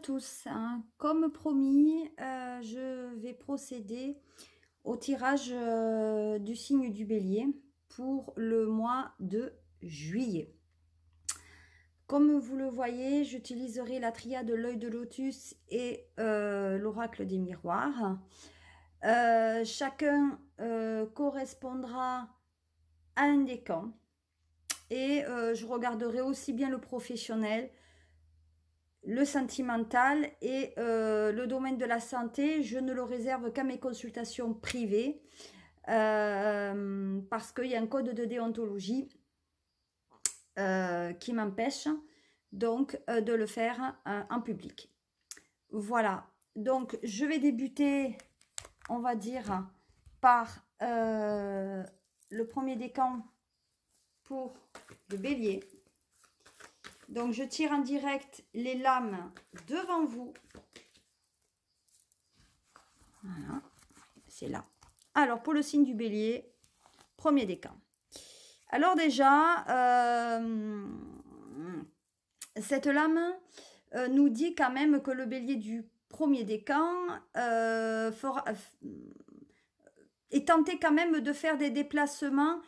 tous, hein. Comme promis, je vais procéder au tirage du signe du Bélier pour le mois de juillet. Comme vous le voyez, j'utiliserai la triade de l'œil de lotus et l'oracle des miroirs. Chacun correspondra à un décan et je regarderai aussi bien le professionnel, le sentimental et le domaine de la santé. Je ne le réserve qu'à mes consultations privées parce qu'il y a un code de déontologie qui m'empêche donc de le faire en public. Voilà, donc je vais débuter, on va dire, par le premier décan pour le Bélier. Donc, je tire en direct les lames devant vous. Voilà, c'est là. Alors, pour le signe du Bélier, premier décan. Alors déjà, cette lame nous dit quand même que le Bélier du premier décan est tenté quand même de faire des déplacements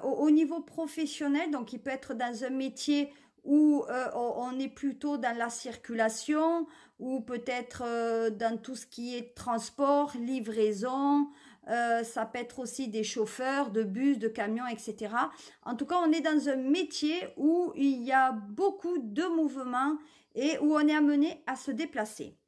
au niveau professionnel. Donc, il peut être dans un métier où on est plutôt dans la circulation, ou peut-être dans tout ce qui est transport, livraison, ça peut être aussi des chauffeurs de bus, de camions, etc. En tout cas, on est dans un métier où il y a beaucoup de mouvements et où on est amené à se déplacer.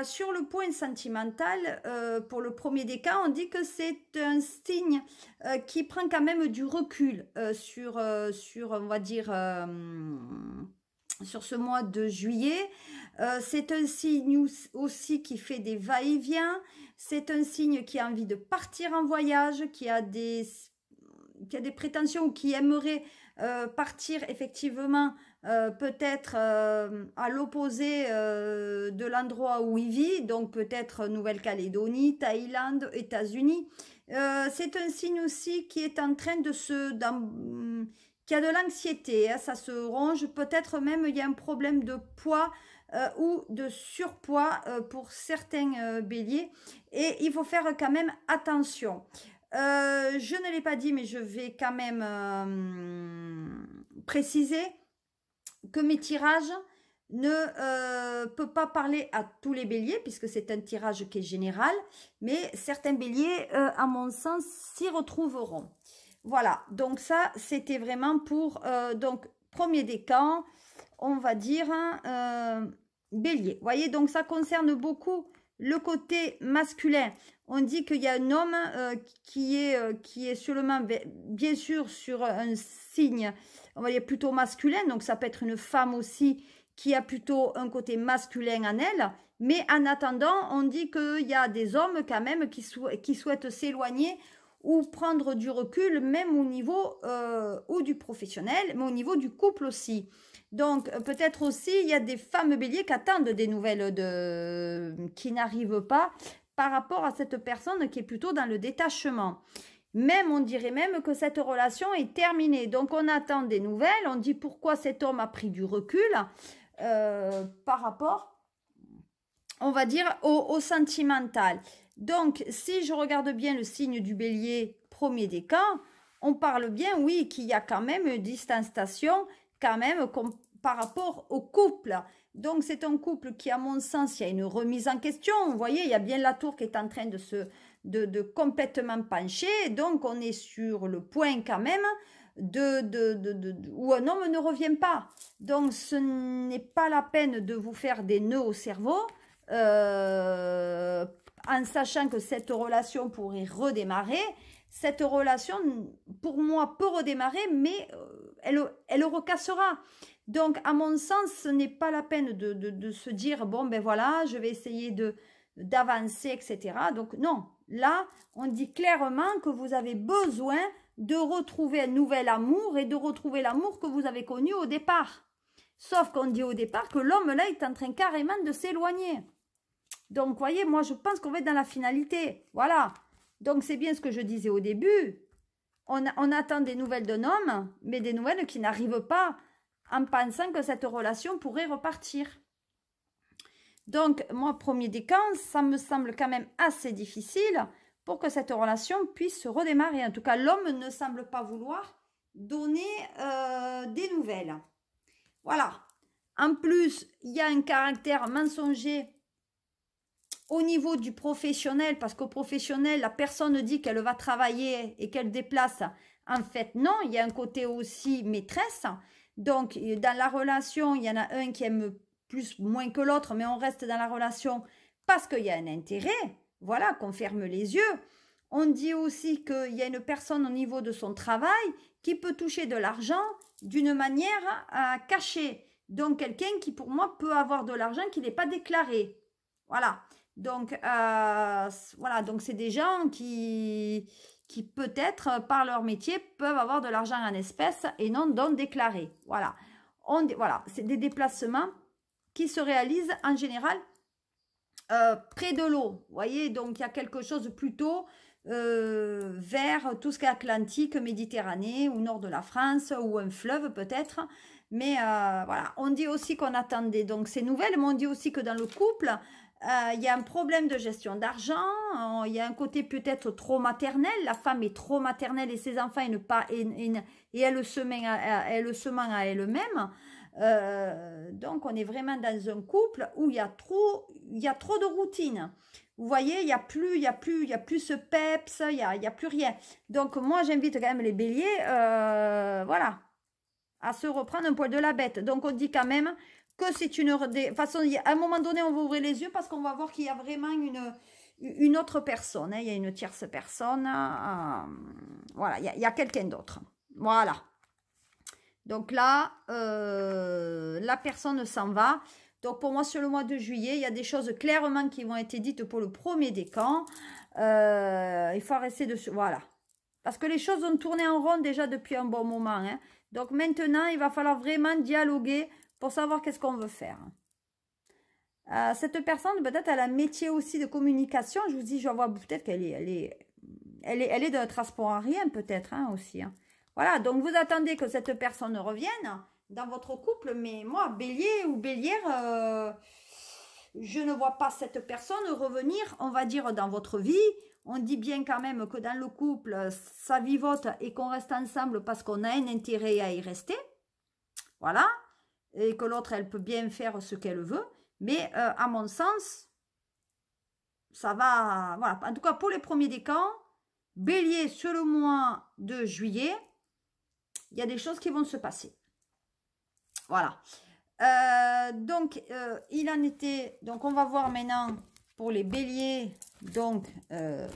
Sur le point sentimental, pour le premier décan, on dit que c'est un signe qui prend quand même du recul sur, on va dire, sur ce mois de juillet. C'est un signe aussi qui fait des va-et-vient. C'est un signe qui a envie de partir en voyage, qui a des prétentions ou qui aimerait partir effectivement peut-être à l'opposé de l'endroit où il vit, donc peut-être Nouvelle-Calédonie, Thaïlande, États-Unis. C'est un signe aussi qui est en train de qui a de l'anxiété, hein, ça se ronge, peut-être même il y a un problème de poids ou de surpoids pour certains béliers, et il faut faire quand même attention. Je ne l'ai pas dit, mais je vais quand même préciser que mes tirages ne peut pas parler à tous les béliers, puisque c'est un tirage qui est général, mais certains béliers, à mon sens, s'y retrouveront. Voilà, donc ça, c'était vraiment pour, donc, premier décan, on va dire, bélier. Vous voyez, donc ça concerne beaucoup le côté masculin. On dit qu'il y a un homme qui est seulement, bien sûr, sur un signe, on va dire plutôt masculin, donc ça peut être une femme aussi qui a plutôt un côté masculin en elle, mais en attendant, on dit qu'il y a des hommes quand même qui souhaitent s'éloigner ou prendre du recul, même au niveau ou du professionnel, mais au niveau du couple aussi. Donc, peut-être aussi, il y a des femmes béliers qui attendent des nouvelles qui n'arrivent pas par rapport à cette personne qui est plutôt dans le détachement. Même, on dirait même que cette relation est terminée. Donc, on attend des nouvelles. On dit pourquoi cet homme a pris du recul par rapport, on va dire, au sentimental. Donc, si je regarde bien le signe du bélier, premier décan, on parle bien, oui, qu'il y a quand même une distanciation, quand même, par rapport au couple. Donc, c'est un couple qui, à mon sens, il y a une remise en question. Vous voyez, il y a bien la tour qui est en train de complètement pencher. Donc, on est sur le point quand même où un homme ne revient pas. Donc, ce n'est pas la peine de vous faire des nœuds au cerveau en sachant que cette relation pourrait redémarrer. Cette relation, pour moi, peut redémarrer, mais elle recassera. Donc, à mon sens, ce n'est pas la peine de se dire, bon, ben voilà, je vais essayer d'avancer, etc. Donc, non. Là, on dit clairement que vous avez besoin de retrouver un nouvel amour et de retrouver l'amour que vous avez connu au départ. Sauf qu'on dit au départ que l'homme, là, est en train carrément de s'éloigner. Donc, vous voyez, moi, je pense qu'on va être dans la finalité. Voilà. Donc, c'est bien ce que je disais au début. On attend des nouvelles d'un homme, mais des nouvelles qui n'arrivent pas en pensant que cette relation pourrait repartir. Donc, moi, premier décan, ça me semble quand même assez difficile pour que cette relation puisse se redémarrer. En tout cas, l'homme ne semble pas vouloir donner des nouvelles. Voilà. En plus, il y a un caractère mensonger au niveau du professionnel, parce qu'au professionnel, la personne dit qu'elle va travailler et qu'elle déplace. En fait, non, il y a un côté aussi maîtresse. Donc, dans la relation, il y en a un qui aime plus, moins que l'autre, mais on reste dans la relation parce qu'il y a un intérêt. Voilà, qu'on ferme les yeux. On dit aussi qu'il y a une personne au niveau de son travail qui peut toucher de l'argent d'une manière cachée. Donc, quelqu'un qui, pour moi, peut avoir de l'argent qui n'est pas déclaré. Voilà. Donc, voilà. Donc, c'est des gens qui peut-être, par leur métier, peuvent avoir de l'argent en espèces et non déclaré. Voilà. Voilà. C'est des déplacements qui se réalisent en général près de l'eau. Vous voyez, donc il y a quelque chose plutôt vers tout ce qui est Atlantique, Méditerranée ou nord de la France ou un fleuve peut-être. Mais voilà, on dit aussi qu'on attendait donc ces nouvelles, mais on dit aussi que dans le couple, il y a un problème de gestion d'argent, il y a un côté peut-être trop maternel, la femme est trop maternelle et ses enfants et elle se ment à elle-même. Donc on est vraiment dans un couple où il y a trop de routine. Vous voyez, il y a plus ce peps, il y a plus rien. Donc moi j'invite quand même les béliers, voilà, à se reprendre un poil de la bête. Donc on dit quand même que c'est une façon, à un moment donné on va ouvrir les yeux parce qu'on va voir qu'il y a vraiment une autre personne, hein, il y a une tierce personne, voilà, il y a quelqu'un d'autre. Voilà. Donc là, la personne s'en va. Donc pour moi, sur le mois de juillet, il y a des choses clairement qui vont être dites pour le premier décan. Il faut arrêter de... Voilà. Parce que les choses ont tourné en rond déjà depuis un bon moment. Hein. Donc maintenant, il va falloir vraiment dialoguer pour savoir qu'est-ce qu'on veut faire. Cette personne, peut-être, elle a un métier aussi de communication. Je vous dis, je vois peut-être qu'elle est de transport aérien, peut-être, hein, aussi. Hein. Voilà, donc vous attendez que cette personne revienne dans votre couple, mais moi, bélier ou bélière, je ne vois pas cette personne revenir, on va dire, dans votre vie. On dit bien quand même que dans le couple, ça vivote et qu'on reste ensemble parce qu'on a un intérêt à y rester. Voilà, et que l'autre, elle peut bien faire ce qu'elle veut. Mais à mon sens, ça va... Voilà, en tout cas, pour les premiers décans, bélier sur le mois de juillet, il y a des choses qui vont se passer. Voilà. Donc, il en était... Donc, on va voir maintenant pour les béliers, donc,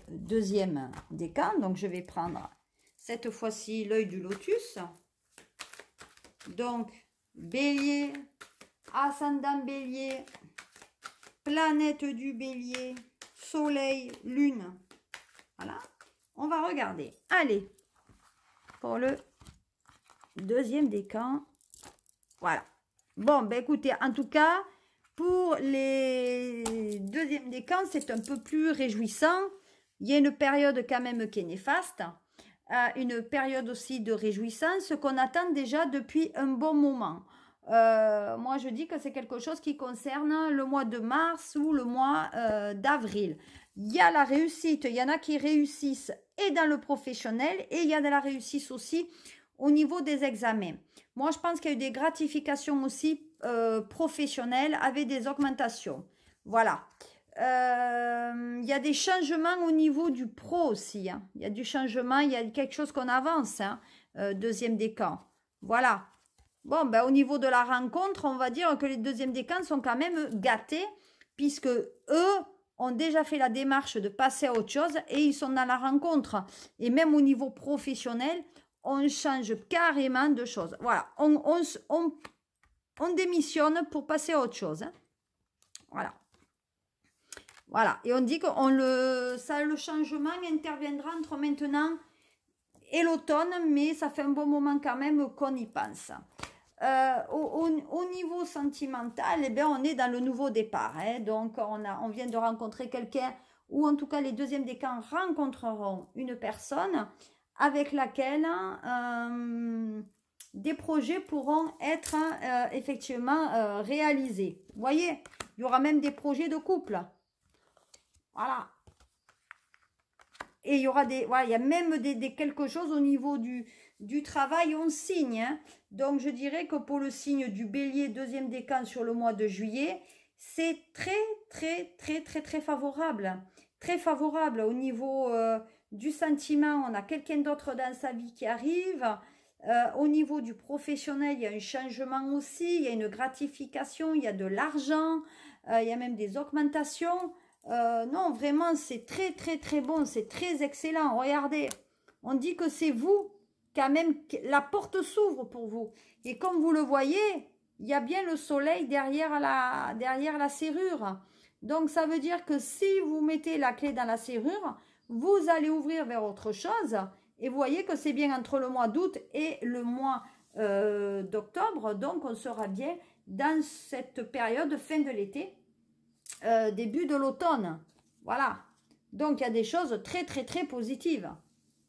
deuxième décan. Donc, je vais prendre cette fois-ci l'œil du lotus. Donc, bélier, ascendant bélier, planète du bélier, soleil, lune. Voilà. On va regarder. Allez, pour le deuxième décan. Voilà. Bon, ben écoutez, en tout cas, pour les deuxièmes décans, c'est un peu plus réjouissant. Il y a une période quand même qui est néfaste. Une période aussi de réjouissance qu'on attend déjà depuis un bon moment. Moi, je dis que c'est quelque chose qui concerne le mois de mars ou le mois d'avril. Il y a la réussite, il y en a qui réussissent et dans le professionnel et il y a de la réussite aussi au niveau des examens. Moi, je pense qu'il y a eu des gratifications aussi professionnelles avec des augmentations. Voilà. Il y a des changements au niveau du pro aussi. Hein. Il y a du changement, il y a quelque chose qu'on avance. Hein, deuxième décan. Voilà. Bon, ben, au niveau de la rencontre, on va dire que les deuxièmes décans sont quand même gâtés puisque eux ont déjà fait la démarche de passer à autre chose et ils sont dans la rencontre. Et même au niveau professionnel, on change carrément de choses. Voilà, on démissionne pour passer à autre chose. Hein. Voilà. Voilà, et on dit que le changement interviendra entre maintenant et l'automne, mais ça fait un bon moment quand même qu'on y pense. Au niveau sentimental, eh bien, on est dans le nouveau départ. Hein. Donc, on vient de rencontrer quelqu'un, ou en tout cas, les deuxièmes décans rencontreront une personne avec laquelle des projets pourront être effectivement réalisés. Vous voyez, il y aura même des projets de couple. Voilà. Et il y aura des, voilà, il y a même quelque chose au niveau du travail, on signe. Hein. Donc, je dirais que pour le signe du bélier, deuxième décan sur le mois de juillet, c'est très favorable. Très favorable au niveau du sentiment. On a quelqu'un d'autre dans sa vie qui arrive. Au niveau du professionnel, il y a un changement aussi. Il y a une gratification, il y a de l'argent. Il y a même des augmentations. Non, vraiment, c'est très bon, c'est très excellent. Regardez, on dit que c'est vous, quand même, la porte s'ouvre pour vous. Et comme vous le voyez, il y a bien le soleil derrière la serrure. Donc, ça veut dire que si vous mettez la clé dans la serrure, vous allez ouvrir vers autre chose. Et vous voyez que c'est bien entre le mois d'août et le mois d'octobre. Donc, on sera bien dans cette période fin de l'été. Début de l'automne. Voilà. Donc, il y a des choses très positives.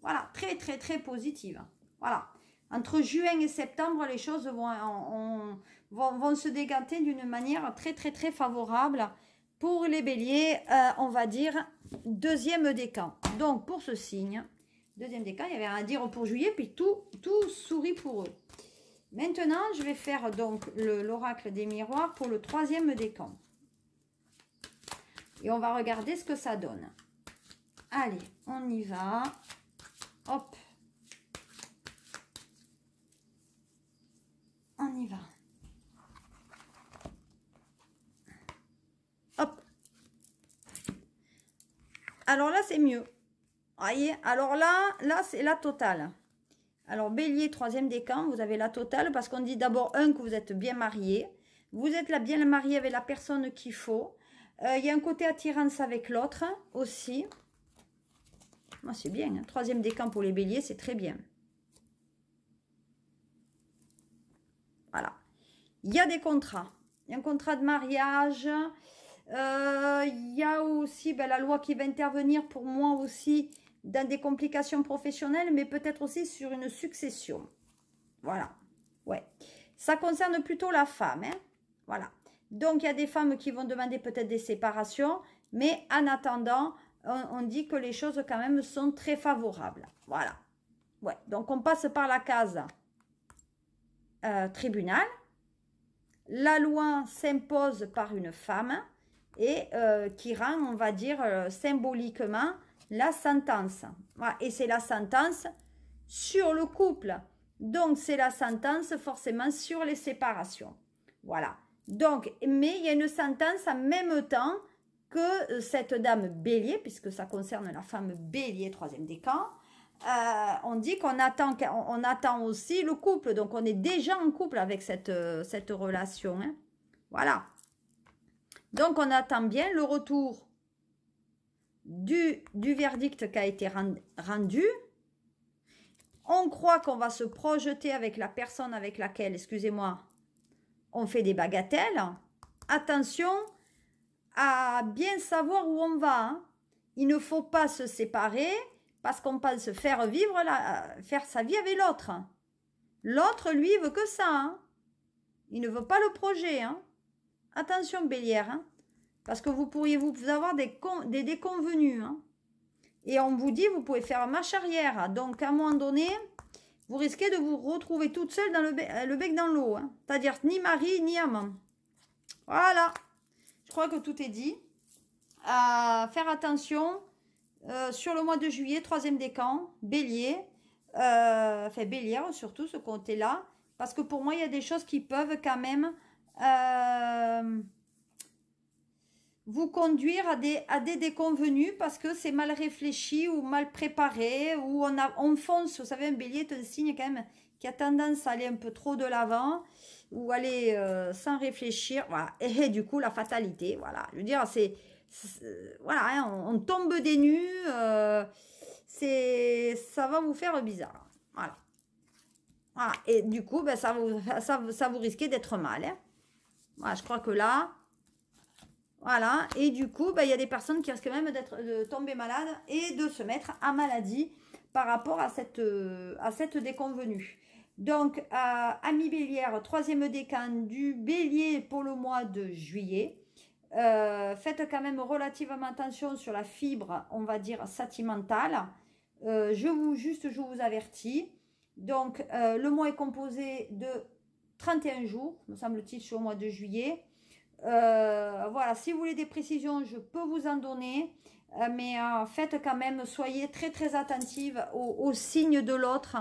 Voilà, très positives. Voilà. Entre juin et septembre, les choses vont se décanter d'une manière très favorable pour les béliers, on va dire, deuxième décan. Donc, pour ce signe, deuxième décan, il y avait rien à dire pour juillet, puis tout sourit pour eux. Maintenant, je vais faire donc l'oracle des miroirs pour le troisième décan. Et on va regarder ce que ça donne. Allez, on y va. Hop. On y va. Hop. Alors là, c'est mieux. Voyez, alors là c'est la totale. Alors, bélier, troisième décan, vous avez la totale parce qu'on dit d'abord, que vous êtes bien marié. Vous êtes là bien marié avec la personne qu'il faut. Il y a un côté attirance avec l'autre aussi. Moi, c'est bien. Hein. Troisième décan pour les béliers, c'est très bien. Voilà. Il y a des contrats. Il y a un contrat de mariage. Il y a aussi la loi qui va intervenir pour moi aussi dans des complications professionnelles, mais peut-être aussi sur une succession. Voilà. Ouais. Ça concerne plutôt la femme. Hein. Voilà. Donc, il y a des femmes qui vont demander peut-être des séparations, mais en attendant, on dit que les choses quand même sont très favorables. Voilà. Ouais. Donc, on passe par la case tribunal. La loi s'impose par une femme et qui rend, on va dire, symboliquement la sentence. Voilà. Et c'est la sentence sur le couple. Donc, c'est la sentence forcément sur les séparations. Voilà. Donc, mais il y a une sentence en même temps que cette dame bélier, puisque ça concerne la femme bélier, troisième décan. On dit qu'on attend aussi le couple. Donc, on est déjà en couple avec cette relation. Hein. Voilà. Donc, on attend bien le retour du verdict qui a été rendu. On croit qu'on va se projeter avec la personne avec laquelle, excusez-moi, on fait des bagatelles. Attention à bien savoir où on va. Hein. Il ne faut pas se séparer parce qu'on pense faire sa vie avec l'autre. L'autre, lui, veut que ça. Hein. Il ne veut pas le projet. Hein. Attention, bélière. Hein. Parce que vous pourriez vous avoir des déconvenus. Hein. Et on vous dit, vous pouvez faire marche arrière. Donc, à un moment donné, vous risquez de vous retrouver toute seule dans le bec dans l'eau. Hein. C'est-à-dire ni mari, ni amant. Voilà. Je crois que tout est dit. Faire attention sur le mois de juillet, troisième décan, bélier. Enfin, bélière surtout, ce côté-là. Parce que pour moi, il y a des choses qui peuvent quand même vous conduire à des déconvenus parce que c'est mal réfléchi ou mal préparé ou on fonce. Vous savez, un bélier est un signe quand même qui a tendance à aller un peu trop de l'avant ou aller sans réfléchir. Voilà. Et du coup, la fatalité. Voilà. Je veux dire, voilà, hein, on tombe des nues. Ça va vous faire bizarre. Voilà. Voilà. Et du coup, ça vous risquez d'être mal. Hein. Voilà, je crois que là... Voilà, et du coup, il y a des personnes qui risquent même de tomber malades et de se mettre à maladie par rapport à cette déconvenue. Donc, amis bélière, troisième décan du bélier pour le mois de juillet. Faites quand même relativement attention sur la fibre, on va dire, sentimentale. Je vous avertis. Donc, le mois est composé de 31 jours, me semble-t-il, sur le mois de juillet. Voilà, si vous voulez des précisions, je peux vous en donner. Mais faites quand même, soyez très très attentive aux signes de l'autre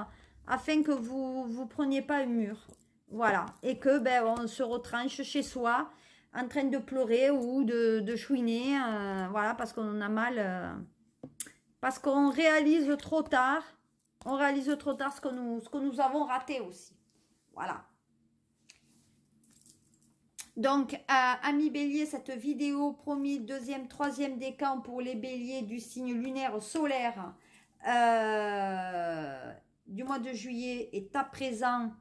afin que vous preniez pas un mur. Voilà, et que on se retranche chez soi en train de pleurer ou de chouiner, voilà, parce qu'on a mal, parce qu'on réalise trop tard, on réalise trop tard ce que nous avons raté aussi. Voilà. Donc, amis bélier, cette vidéo, promis, deuxième, troisième décan pour les béliers du signe lunaire solaire du mois de juillet est à présent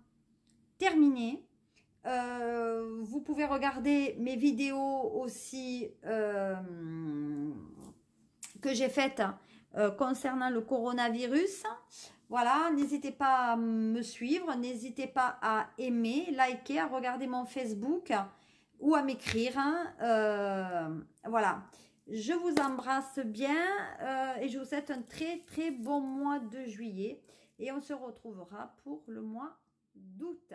terminée. Vous pouvez regarder mes vidéos aussi que j'ai faites concernant le coronavirus. Voilà, n'hésitez pas à me suivre, n'hésitez pas à aimer, liker, à regarder mon Facebook ou à m'écrire. Voilà, je vous embrasse bien et je vous souhaite un très très bon mois de juillet. Et on se retrouvera pour le mois d'août.